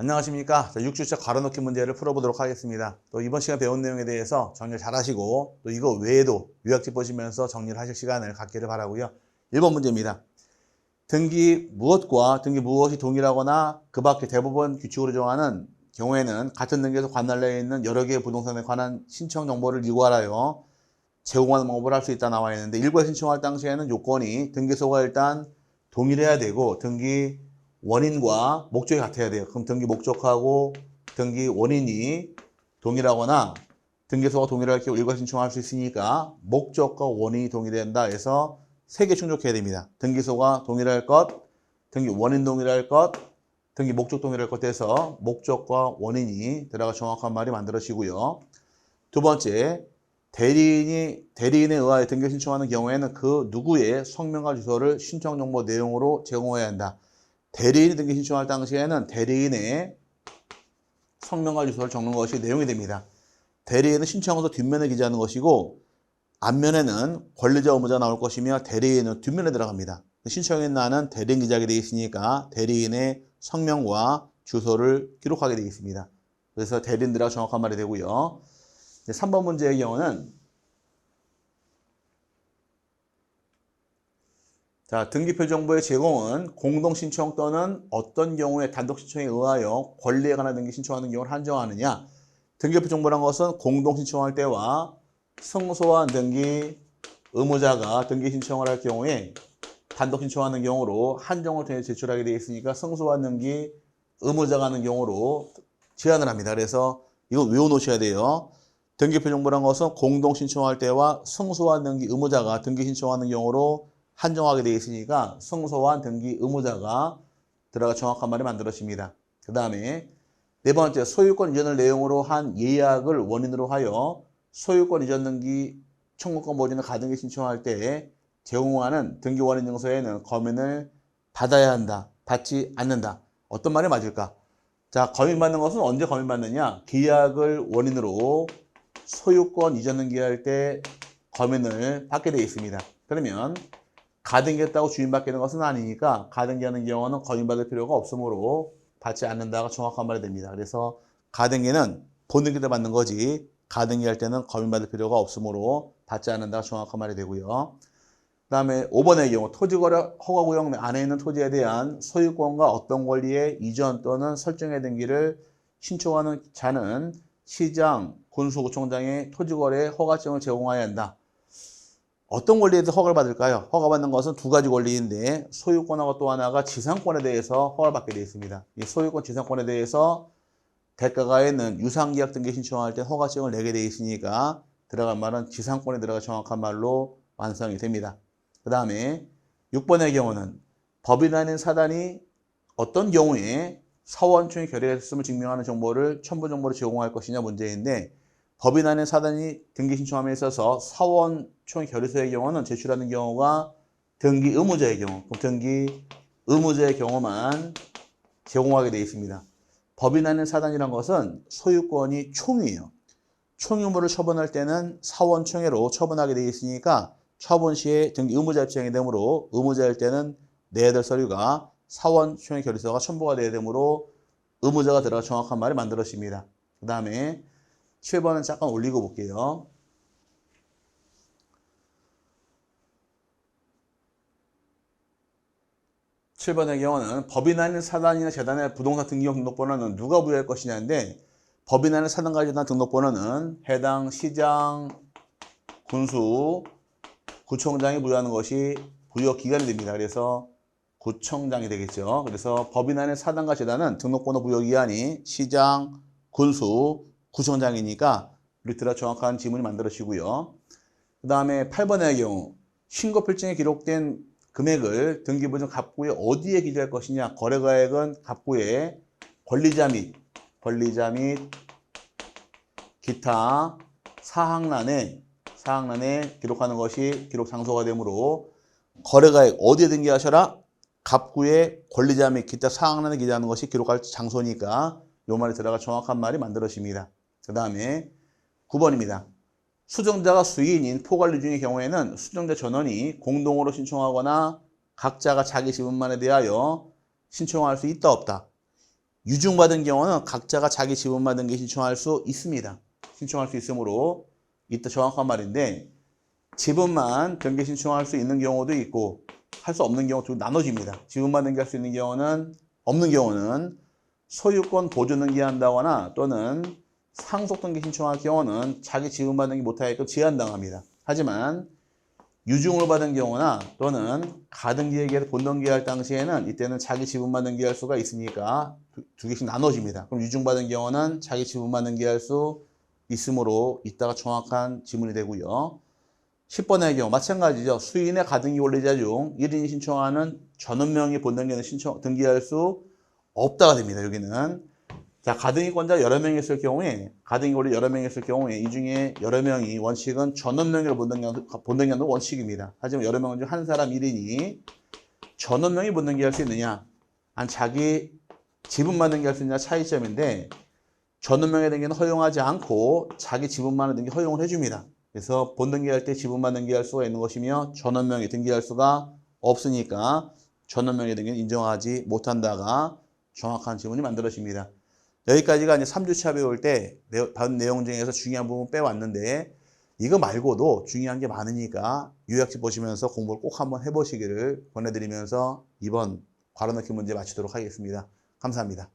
안녕하십니까. 6주차 괄호넣기 문제를 풀어보도록 하겠습니다. 또 이번 시간 배운 내용에 대해서 정리를 잘 하시고 또 이거 외에도 요약집 보시면서 정리를 하실 시간을 갖기를 바라고요. 1번 문제입니다. 등기 무엇과 등기 무엇이 동일하거나 그 밖에 대법원 규칙으로 정하는 경우에는 같은 등기에서 관할내에 있는 여러 개의 부동산에 관한 신청 정보를 유발하여 제공하는 방법을 할 수 있다 나와 있는데, 일괄 신청할 당시에는 요건이 등기소가 일단 동일해야 되고 등기 원인과 목적이 같아야 돼요. 그럼 등기 목적하고 등기 원인이 동일하거나 등기소가 동일할 경우 일괄 신청할 수 있으니까 목적과 원인이 동일한다 해서 3개 충족해야 됩니다. 등기소가 동일할 것, 등기 원인 동일할 것, 등기 목적 동일할 것 해서 목적과 원인이 들어가 정확한 말이 만들어지고요. 두 번째, 대리인에 의하여 등기 신청하는 경우에는 그 누구의 성명과 주소를 신청 정보 내용으로 제공해야 한다. 대리인이 등기 신청할 당시에는 대리인의 성명과 주소를 적는 것이 내용이 됩니다. 대리인은 신청서 뒷면에 기재하는 것이고 앞면에는 권리자 의무자 나올 것이며 대리인은 뒷면에 들어갑니다. 신청인 나는 대리인 기재하게 되어 있으니까 대리인의 성명과 주소를 기록하게 되어 있습니다. 그래서 대리인들하고 정확한 말이 되고요. 3번 문제의 경우는 등기표 정보의 제공은 공동신청 또는 어떤 경우에 단독신청에 의하여 권리에 관한 등기 신청하는 경우를 한정하느냐. 등기표 정보란 것은 공동신청할 때와 승소한 등기 의무자가 등기 신청을 할 경우에 단독신청하는 경우로 한정을 통해 제출하게 되어 있으니까 승소한 등기 의무자가 하는 경우로 제한을 합니다. 그래서 이거 외워놓으셔야 돼요. 등기표 정보란 것은 공동신청할 때와 승소한 등기 의무자가 등기 신청하는 경우로 한정하게 되어 있으니까 승소한 등기 의무자가 들어가 정확한 말이 만들어집니다. 그 다음에 네 번째, 소유권 이전을 내용으로 한 예약을 원인으로 하여 소유권 이전 등기 청구권 모집을 가등기 신청할 때 제공하는 등기 원인 증서에는 검인을 받아야 한다, 받지 않는다. 어떤 말이 맞을까? 자, 검인받는 것은 언제 검인받느냐? 계약을 원인으로 소유권 이전 등기할 때 검인을 받게 되어 있습니다. 그러면 가등기했다고 주인받게 되는 것은 아니니까 가등기하는 경우는 검인받을 필요가 없으므로 받지 않는다가 정확한 말이 됩니다. 그래서 가등기는 본등기 때 받는 거지 가등기할 때는 검인받을 필요가 없으므로 받지 않는다가 정확한 말이 되고요. 그 다음에 5번의 경우 토지거래 허가구역 안에 있는 토지에 대한 소유권과 어떤 권리의 이전 또는 설정의 등기를 신청하는 자는 시장, 군수구청장의 토지거래 허가증을 제공해야 한다. 어떤 권리에 대해서 허가를 받을까요? 허가받는 것은 두 가지 권리인데 소유권하고 또 하나가 지상권에 대해서 허가를 받게 되어 있습니다. 이 소유권 지상권에 대해서 대가가 있는 유상계약 등기 신청할 때 허가증을 내게 되어 있으니까 들어간 말은 지상권에 들어가 정확한 말로 완성이 됩니다. 그 다음에 6번의 경우는 법인 아닌 사단이 어떤 경우에 사원총회 결의했음을 증명하는 정보를 첨부 정보로 제공할 것이냐 문제인데, 법인 아닌 사단이 등기 신청함에 있어서 사원총회 결의서의 경우는 제출하는 경우가 등기 의무자의 경우, 등기 의무자의 경우만 제공하게 되어 있습니다. 법인 아닌 사단이란 것은 소유권이 총이에요. 총유물을 처분할 때는 사원총회로 처분하게 되어 있으니까 처분 시에 등기 의무자 입장이 되므로 의무자일 때는 내야 될 서류가 사원총회 결의서가 첨부가 되어야 되므로 의무자가 들어가 정확한 말이 만들어집니다. 그 다음에 7번은 잠깐 올리고 볼게요. (7번의) 경우는 법인 아닌 사단이나 재단의 부동산 등기용 등록번호는 누가 부여할 것이냐인데, 법인 아닌 사단과 재단 등록번호는 해당 시장, 군수, 구청장이 부여하는 것이 부여 기간이 됩니다. 그래서 구청장이 되겠죠. 그래서 법인 안의 사단과 재단은 등록번호 부여 기한이 시장, 군수, 구청장이니까 우리 들어 정확한 지문이 만들어지고요. 그 다음에 8번의 경우 신고필증에 기록된 금액을 등기부정 갑구에 어디에 기재할 것이냐. 거래가액은 갑구에 권리자 및 기타 사항란에 기록하는 것이 기록 장소가 되므로 거래가액 어디에 등기하셔라? 갑구에 권리자 및 기타 사항란에 기재하는 것이 기록할 장소니까 요 말이 들어가 정확한 말이 만들어집니다. 그 다음에 9번입니다. 수정자가 수인인 포관리 중의 경우에는 수정자 전원이 공동으로 신청하거나 각자가 자기 지분만에 대하여 신청할 수 있다 없다. 유증받은 경우는 각자가 자기 지분만 등기 신청할 수 있습니다. 신청할 수 있으므로 이따 정확한 말인데 지분만 등기 신청할 수 있는 경우도 있고 할 수 없는 경우 두 나눠집니다. 지분만 등기할 수 있는 경우는 없는 경우는 소유권 보존 등기한다거나 또는 상속 등기 신청할 경우는 자기 지분만 등기 못하게끔 제한당합니다. 하지만 유증을 받은 경우나 또는 가등기에게 본등기할 당시에는 이때는 자기 지분만 등기할 수가 있으니까 두 개씩 나눠집니다. 그럼 유증받은 경우는 자기 지분만 등기할 수 있으므로 이따가 정확한 지문이 되고요. 10번의 경우 마찬가지죠. 수인의 가등기 권리자 중 1인이 신청하는 전원명의 본등기는 등기할 수 없다가 됩니다. 여기는 자, 가등기권자 여러 명이 있을 경우에 가등기 권리 여러 명이 있을 경우에 이 중에 여러 명이 원칙은 전원명의로 본등기하는 원칙입니다. 하지만 여러 명 중 한 사람 1인이 전원명의 본등기할 수 있느냐 안 자기 지분만 등기할 수 있느냐 차이점인데 전원명의 등기는 허용하지 않고 자기 지분만을 등기 허용을 해줍니다. 그래서 본등기할 때 지분만 등기할 수가 있는 것이며 전원명의 등기할 수가 없으니까 전원명의 등기는 인정하지 못한다가 정확한 지문이 만들어집니다. 여기까지가 이제 3주차 배울 때 받은 내용 중에서 중요한 부분 빼왔는데 이거 말고도 중요한 게 많으니까 요약집 보시면서 공부를 꼭 한번 해보시기를 권해드리면서 이번 괄호 넣기 문제 마치도록 하겠습니다. 감사합니다.